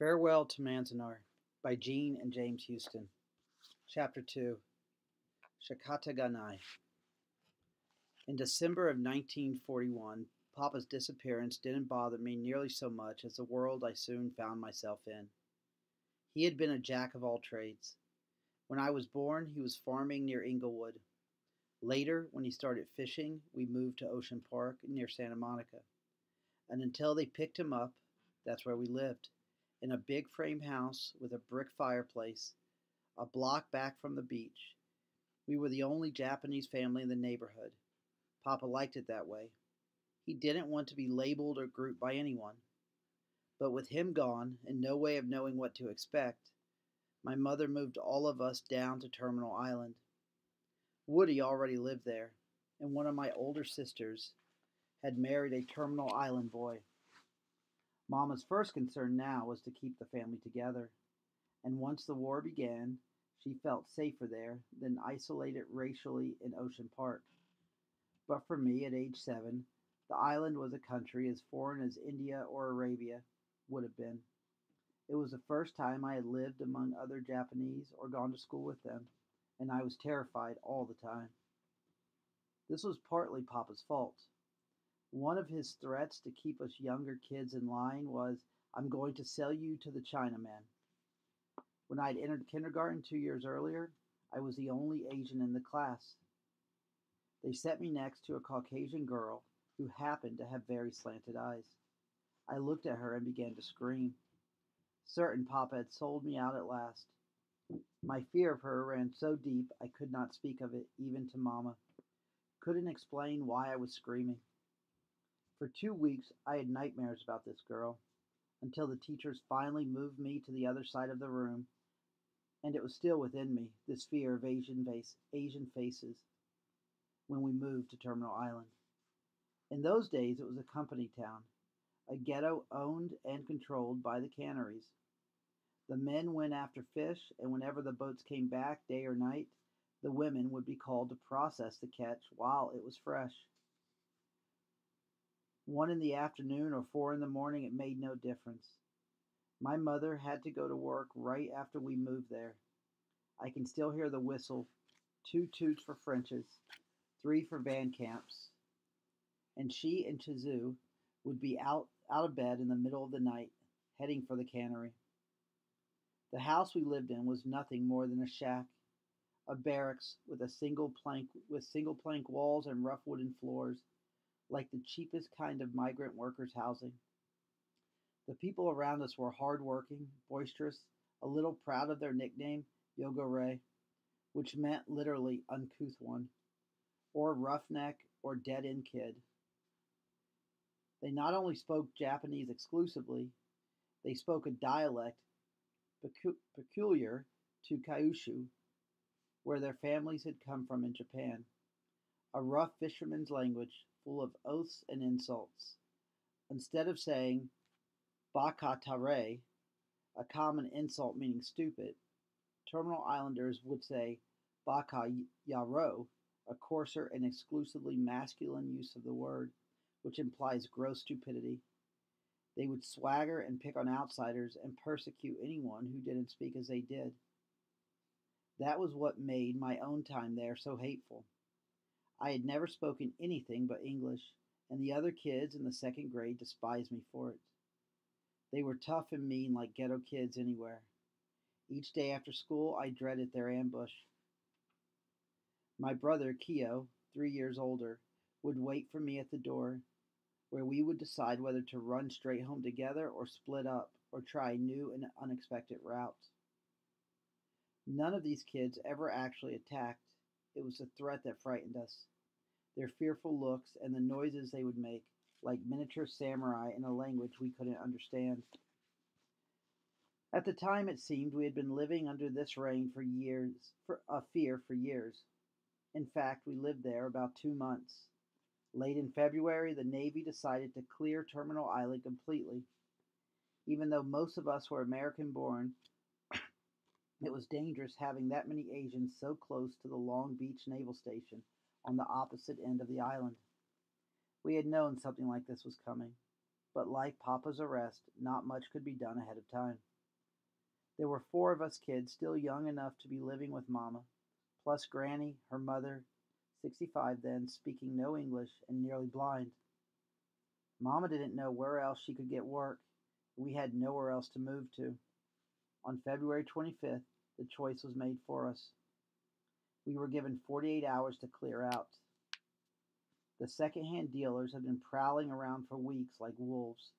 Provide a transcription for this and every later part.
Farewell to Manzanar by Jean and James Houston. Chapter 2. Shikata Ga Nai. In December of 1941, Papa's disappearance didn't bother me nearly so much as the world I soon found myself in. He had been a jack of all trades. When I was born, he was farming near Inglewood. Later, when he started fishing, we moved to Ocean Park near Santa Monica. And until they picked him up, that's where we lived, in a big frame house with a brick fireplace, a block back from the beach. We were the only Japanese family in the neighborhood. Papa liked it that way. He didn't want to be labeled or grouped by anyone. But with him gone and no way of knowing what to expect, my mother moved all of us down to Terminal Island. Woody already lived there, and one of my older sisters had married a Terminal Island boy. Mama's first concern now was to keep the family together, and once the war began, she felt safer there than isolated racially in Ocean Park. But for me, at age 7, the island was a country as foreign as India or Arabia would have been. It was the first time I had lived among other Japanese or gone to school with them, and I was terrified all the time. This was partly Papa's fault. One of his threats to keep us younger kids in line was, "I'm going to sell you to the Chinaman." When I'd entered kindergarten 2 years earlier, I was the only Asian in the class. They set me next to a Caucasian girl who happened to have very slanted eyes. I looked at her and began to scream. Certain Papa had sold me out at last. My fear of her ran so deep I could not speak of it even to Mama. Couldn't explain why I was screaming. For 2 weeks I had nightmares about this girl, until the teachers finally moved me to the other side of the room, and it was still within me, this fear of Asian faces, when we moved to Terminal Island. In those days it was a company town, a ghetto owned and controlled by the canneries. The men went after fish, and whenever the boats came back, day or night, the women would be called to process the catch while it was fresh. 1 in the afternoon or 4 in the morning, it made no difference. My mother had to go to work right after we moved there. I can still hear the whistle, 2 toots for French's, 3 for Van Camps. And she and Chizu would be out of bed in the middle of the night, heading for the cannery. The house we lived in was nothing more than a shack, a barracks with single plank walls and rough wooden floors, like the cheapest kind of migrant workers' housing. The people around us were hard-working, boisterous, a little proud of their nickname, Yogore, which meant literally uncouth one, or roughneck, or dead-end kid. They not only spoke Japanese exclusively, they spoke a dialect peculiar to Kyushu, where their families had come from in Japan, a rough fisherman's language full of oaths and insults. Instead of saying baka tare, a common insult meaning stupid, Terminal Islanders would say baka yaro, a coarser and exclusively masculine use of the word, which implies gross stupidity. They would swagger and pick on outsiders and persecute anyone who didn't speak as they did. That was what made my own time there so hateful. I had never spoken anything but English, and the other kids in the second grade despised me for it. They were tough and mean like ghetto kids anywhere. Each day after school, I dreaded their ambush. My brother, Kyo, 3 years older, would wait for me at the door, where we would decide whether to run straight home together or split up or try new and unexpected routes. None of these kids ever actually attacked. It was the threat that frightened us. Their fearful looks and the noises they would make, like miniature samurai in a language we couldn't understand. At the time, it seemed we had been living under this reign for years, fear for years. In fact, we lived there about 2 months. Late in February, the Navy decided to clear Terminal Island completely. Even though most of us were American-born, it was dangerous having that many Asians so close to the Long Beach Naval Station on the opposite end of the island. We had known something like this was coming. but like Papa's arrest, not much could be done ahead of time. There were four of us kids still young enough to be living with Mama, plus Granny, her mother, 65 then, speaking no English and nearly blind. Mama didn't know where else she could get work. We had nowhere else to move to. On February 25th, the choice was made for us. We were given 48 hours to clear out. The second-hand dealers had been prowling around for weeks like wolves,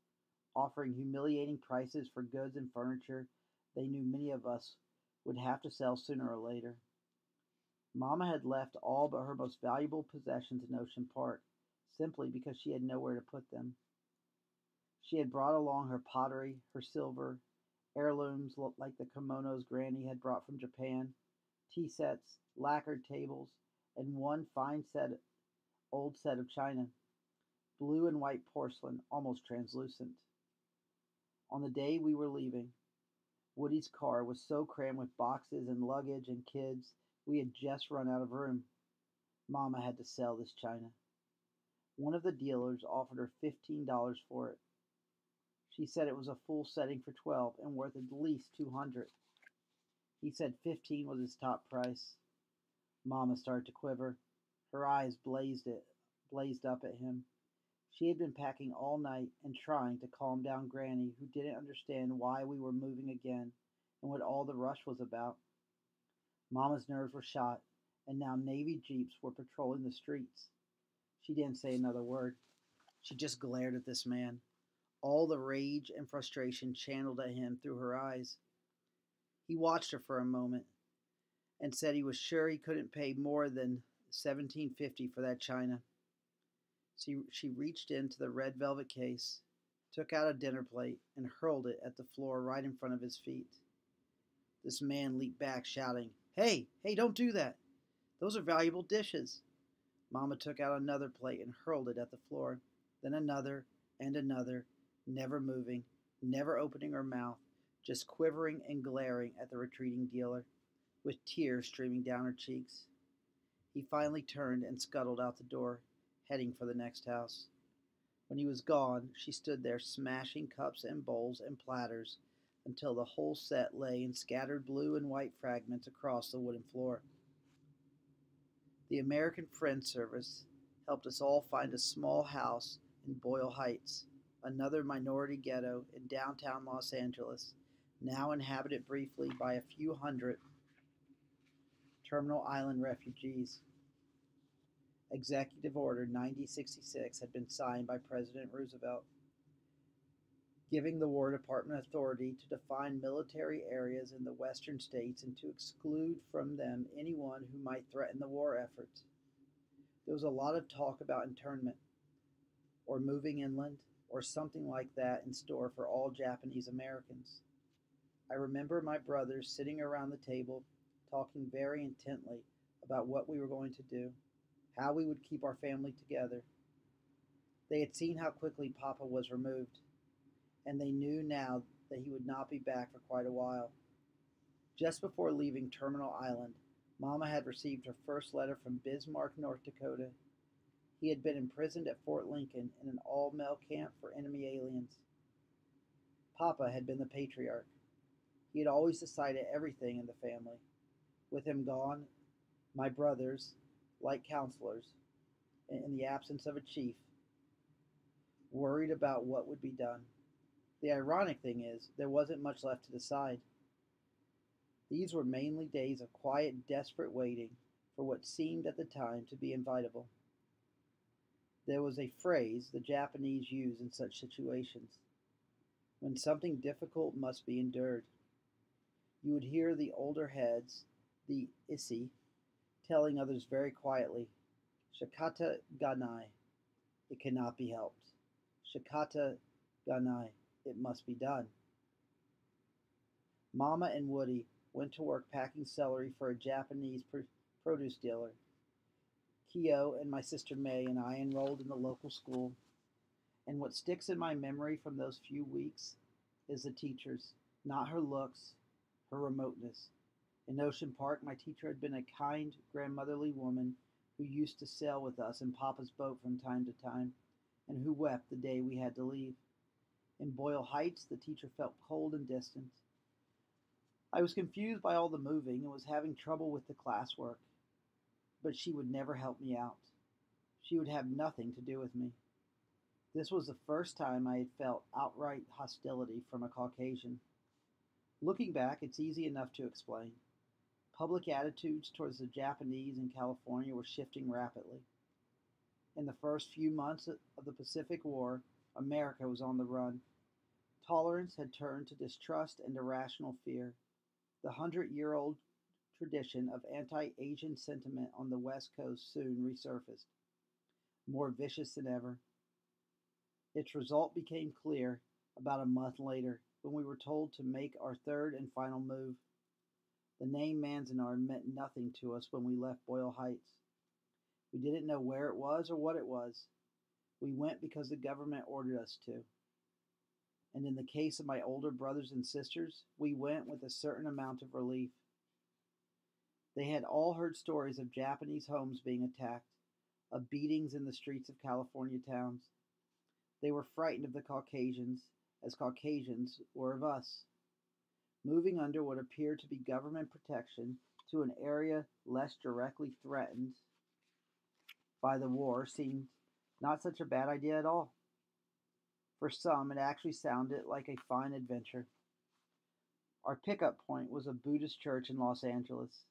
offering humiliating prices for goods and furniture they knew many of us would have to sell sooner or later. Mama had left all but her most valuable possessions in Ocean Park, simply because she had nowhere to put them. She had brought along her pottery, her silver, heirlooms like the kimonos Granny had brought from Japan, tea sets, lacquered tables, and one fine old set of china, blue and white porcelain, almost translucent. On the day we were leaving, Woody's car was so crammed with boxes and luggage and kids, we had just run out of room. Mama had to sell this china. One of the dealers offered her $15 for it. She said it was a full setting for 12 and worth at least 200. He said 15 was his top price. Mama started to quiver. Her eyes blazed up at him. She had been packing all night and trying to calm down Granny, who didn't understand why we were moving again and what all the rush was about. Mama's nerves were shot, and now Navy jeeps were patrolling the streets. She didn't say another word. She just glared at this man, all the rage and frustration channeled at him through her eyes. He watched her for a moment and said he was sure he couldn't pay more than $17.50 for that china. She reached into the red velvet case, took out a dinner plate, and hurled it at the floor right in front of his feet. This man leaped back, shouting, Hey, don't do that. Those are valuable dishes. Mama took out another plate and hurled it at the floor, then another and another, never moving, never opening her mouth, just quivering and glaring at the retreating dealer, with tears streaming down her cheeks. He finally turned and scuttled out the door, heading for the next house. When he was gone, she stood there smashing cups and bowls and platters until the whole set lay in scattered blue and white fragments across the wooden floor. The American Friends Service helped us all find a small house in Boyle Heights, another minority ghetto in downtown Los Angeles, now inhabited briefly by a few hundred Terminal Island refugees. Executive Order 9066 had been signed by President Roosevelt, giving the War Department authority to define military areas in the western states and to exclude from them anyone who might threaten the war efforts. There was a lot of talk about internment, or moving inland, or something like that in store for all Japanese Americans. I remember my brothers sitting around the table, talking very intently about what we were going to do, how we would keep our family together. They had seen how quickly Papa was removed, and they knew now that he would not be back for quite a while. Just before leaving Terminal Island, Mama had received her first letter from Bismarck, North Dakota. He had been imprisoned at Fort Lincoln in an all-male camp for enemy aliens. Papa had been the patriarch. He had always decided everything in the family. With him gone, my brothers, like counselors, in the absence of a chief, worried about what would be done. The ironic thing is, there wasn't much left to decide. These were mainly days of quiet, desperate waiting for what seemed at the time to be inevitable. There was a phrase the Japanese use in such situations. When something difficult must be endured. You would hear the older heads, the issei, telling others very quietly, Shikata Ga Nai, it cannot be helped. Shikata Ga Nai, it must be done. Mama and Woody went to work packing celery for a Japanese produce dealer. Kyo and my sister May and I enrolled in the local school. And what sticks in my memory from those few weeks is the teachers, not her looks, her remoteness. In Ocean Park, my teacher had been a kind, grandmotherly woman who used to sail with us in Papa's boat from time to time, and who wept the day we had to leave. In Boyle Heights, the teacher felt cold and distant. I was confused by all the moving and was having trouble with the classwork, but she would never help me out. She would have nothing to do with me. This was the first time I had felt outright hostility from a Caucasian. Looking back, it's easy enough to explain. Public attitudes towards the Japanese in California were shifting rapidly. In the first few months of the Pacific War, America was on the run. Tolerance had turned to distrust and irrational fear. The 100-year-old tradition of anti-Asian sentiment on the West Coast soon resurfaced, more vicious than ever. Its result became clear about a month later when we were told to make our third and final move. The name Manzanar meant nothing to us when we left Boyle Heights. We didn't know where it was or what it was. We went because the government ordered us to. And in the case of my older brothers and sisters, we went with a certain amount of relief. They had all heard stories of Japanese homes being attacked, of beatings in the streets of California towns. They were frightened of the Caucasians, as Caucasians were of us. Moving under what appeared to be government protection to an area less directly threatened by the war seemed not such a bad idea at all. For some, it actually sounded like a fine adventure. Our pickup point was a Buddhist church in Los Angeles.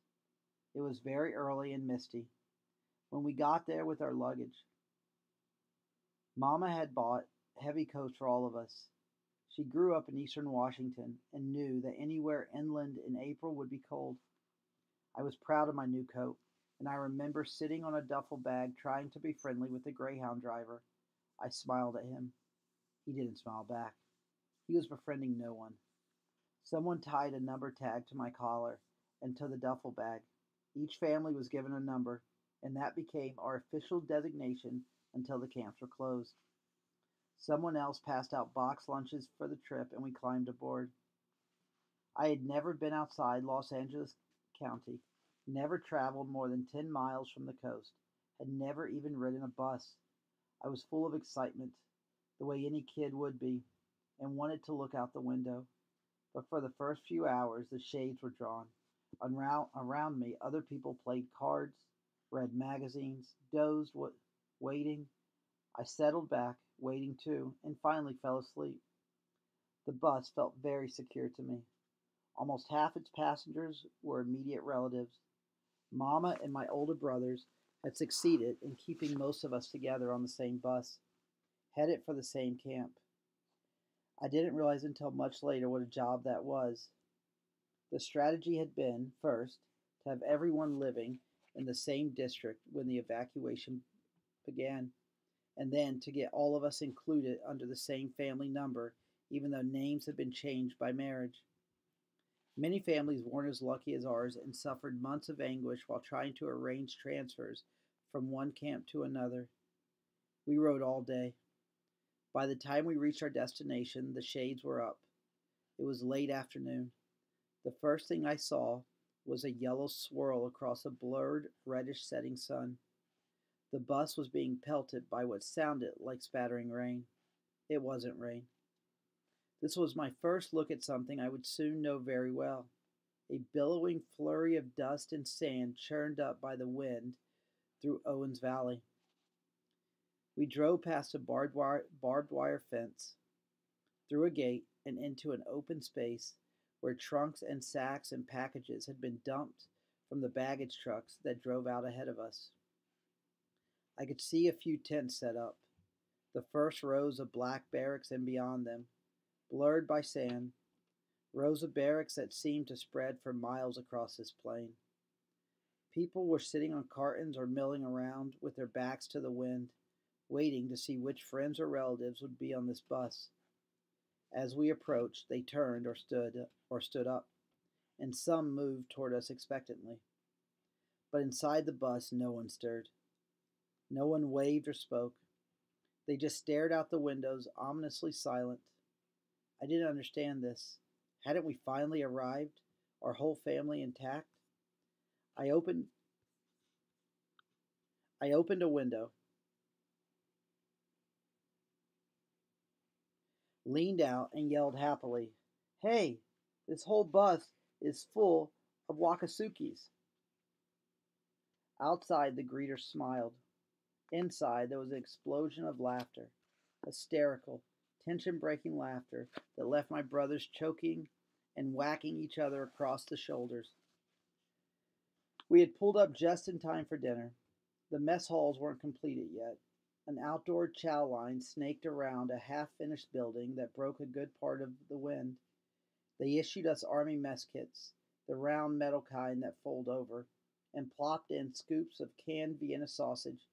It was very early and misty when we got there with our luggage. Mama had bought heavy coats for all of us. She grew up in eastern Washington and knew that anywhere inland in April would be cold. I was proud of my new coat, and I remember sitting on a duffel bag trying to be friendly with the Greyhound driver. I smiled at him. He didn't smile back. He was befriending no one. Someone tied a number tag to my collar and to the duffel bag. Each family was given a number, and that became our official designation until the camps were closed. Someone else passed out box lunches for the trip, and we climbed aboard. I had never been outside Los Angeles County, never traveled more than 10 miles from the coast, had never even ridden a bus. I was full of excitement, the way any kid would be, and wanted to look out the window. But for the first few hours, the shades were drawn. Around me, other people played cards, read magazines, dozed, waiting. I settled back, waiting too, and finally fell asleep. The bus felt very secure to me. Almost half its passengers were immediate relatives. Mama and my older brothers had succeeded in keeping most of us together on the same bus, headed for the same camp. I didn't realize until much later what a job that was. The strategy had been, first, to have everyone living in the same district when the evacuation began, and then to get all of us included under the same family number, even though names had been changed by marriage. Many families weren't as lucky as ours and suffered months of anguish while trying to arrange transfers from one camp to another. We rode all day. By the time we reached our destination, the shades were up. It was late afternoon. The first thing I saw was a yellow swirl across a blurred, reddish setting sun. The bus was being pelted by what sounded like spattering rain. It wasn't rain. This was my first look at something I would soon know very well. A billowing flurry of dust and sand churned up by the wind through Owens Valley. We drove past a barbed wire fence, through a gate, and into an open space where trunks and sacks and packages had been dumped from the baggage trucks that drove out ahead of us. I could see a few tents set up, the first rows of black barracks and beyond them, blurred by sand, rows of barracks that seemed to spread for miles across this plain. People were sitting on cartons or milling around with their backs to the wind, waiting to see which friends or relatives would be on this bus. As we approached, they turned or stood up, and some moved toward us expectantly. But inside the bus, no one stirred. No one waved or spoke. They just stared out the windows, ominously silent. I didn't understand this. Hadn't we finally arrived, our whole family intact? I opened a window. leaned out and yelled happily, "Hey, this whole bus is full of Wakasukis." Outside, the greeter smiled. Inside, there was an explosion of laughter, hysterical, tension breaking laughter that left my brothers choking and whacking each other across the shoulders. We had pulled up just in time for dinner. The mess halls weren't completed yet. An outdoor chow line snaked around a half finished building that broke a good part of the wind. They issued us army mess kits, the round metal kind that fold over, and plopped in scoops of canned Vienna sausage,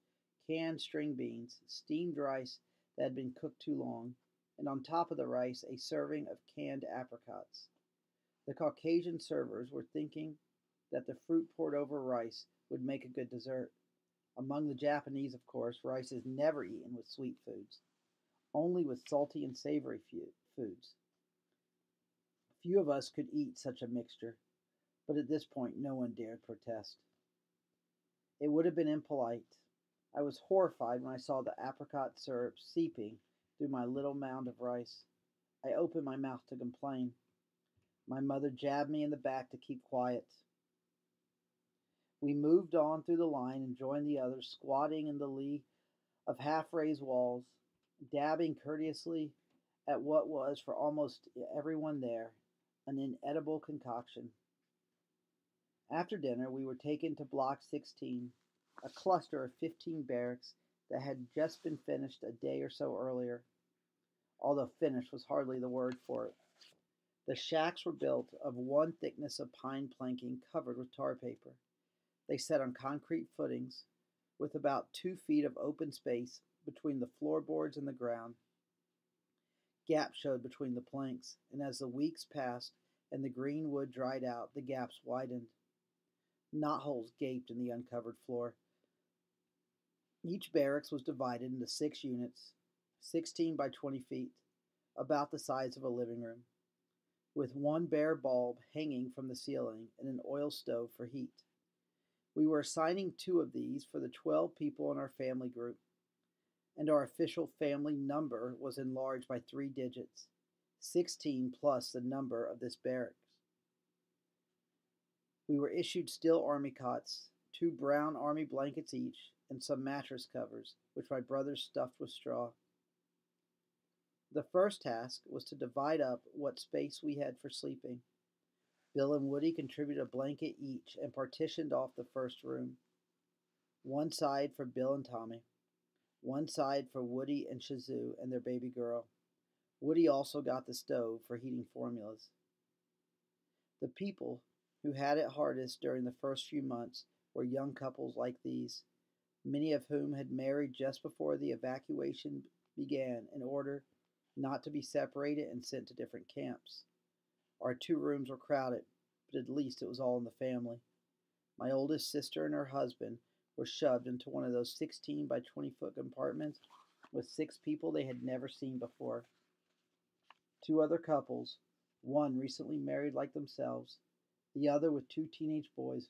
canned string beans, steamed rice that had been cooked too long, and on top of the rice a serving of canned apricots. The Caucasian servers were thinking that the fruit poured over rice would make a good dessert. Among the Japanese, of course, rice is never eaten with sweet foods, only with salty and savory foods. Few of us could eat such a mixture, but at this point no one dared protest. It would have been impolite. I was horrified when I saw the apricot syrup seeping through my little mound of rice. I opened my mouth to complain. My mother jabbed me in the back to keep quiet. We moved on through the line and joined the others, squatting in the lee of half-raised walls, dabbing courteously at what was, for almost everyone there, an inedible concoction. After dinner, we were taken to Block 16, a cluster of 15 barracks that had just been finished a day or so earlier, although finished was hardly the word for it. The shacks were built of one thickness of pine planking covered with tar paper. They sat on concrete footings, with about 2 feet of open space between the floorboards and the ground. Gaps showed between the planks, and as the weeks passed and the green wood dried out, the gaps widened. Knotholes gaped in the uncovered floor. Each barracks was divided into 6 units, 16 by 20 feet, about the size of a living room, with one bare bulb hanging from the ceiling and an oil stove for heat. We were assigning 2 of these for the 12 people in our family group, and our official family number was enlarged by 3 digits, 16 plus the number of this barracks. We were issued steel army cots, 2 brown army blankets each, and some mattress covers, which my brothers stuffed with straw. The first task was to divide up what space we had for sleeping. Bill and Woody contributed a blanket each and partitioned off the first room. One side for Bill and Tommy, one side for Woody and Shizue and their baby girl. Woody also got the stove for heating formulas. The people who had it hardest during the first few months were young couples like these, many of whom had married just before the evacuation began in order not to be separated and sent to different camps. Our 2 rooms were crowded, but at least it was all in the family. My oldest sister and her husband were shoved into one of those 16 by 20-foot compartments with 6 people they had never seen before. 2 other couples, one recently married like themselves, the other with 2 teenage boys.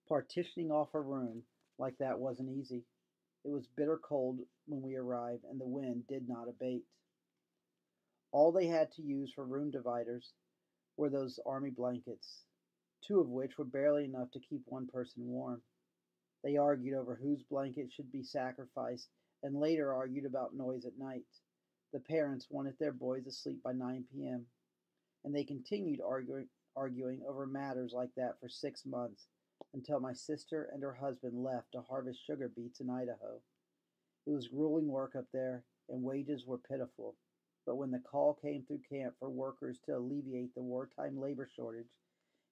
Partitioning off a room like that wasn't easy. It was bitter cold when we arrived, and the wind did not abate. All they had to use for room dividers were those army blankets, 2 of which were barely enough to keep one person warm. They argued over whose blanket should be sacrificed, and later argued about noise at night. The parents wanted their boys asleep by 9 p.m., and they continued arguing over matters like that for 6 months, until my sister and her husband left to harvest sugar beets in Idaho. It was grueling work up there, and wages were pitiful. But when the call came through camp for workers to alleviate the wartime labor shortage,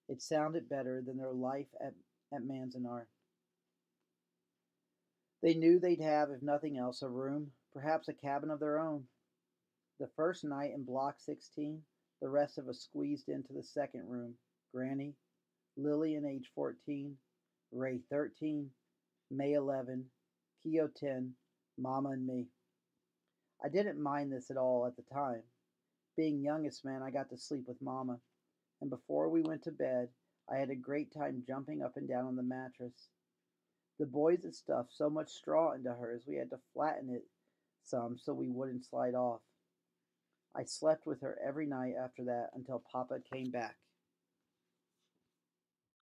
it sounded better than their life at Manzanar. They knew they'd have, if nothing else, a room, perhaps a cabin of their own. The first night in Block 16, the rest of us squeezed into the second room. Granny, Lillian, age 14, Ray, 13, May, 11, Keo, 10, Mama, and me. I didn't mind this at all at the time. Being youngest man, I got to sleep with Mama, and before we went to bed, I had a great time jumping up and down on the mattress. The boys had stuffed so much straw into hers we had to flatten it some so we wouldn't slide off. I slept with her every night after that until Papa came back.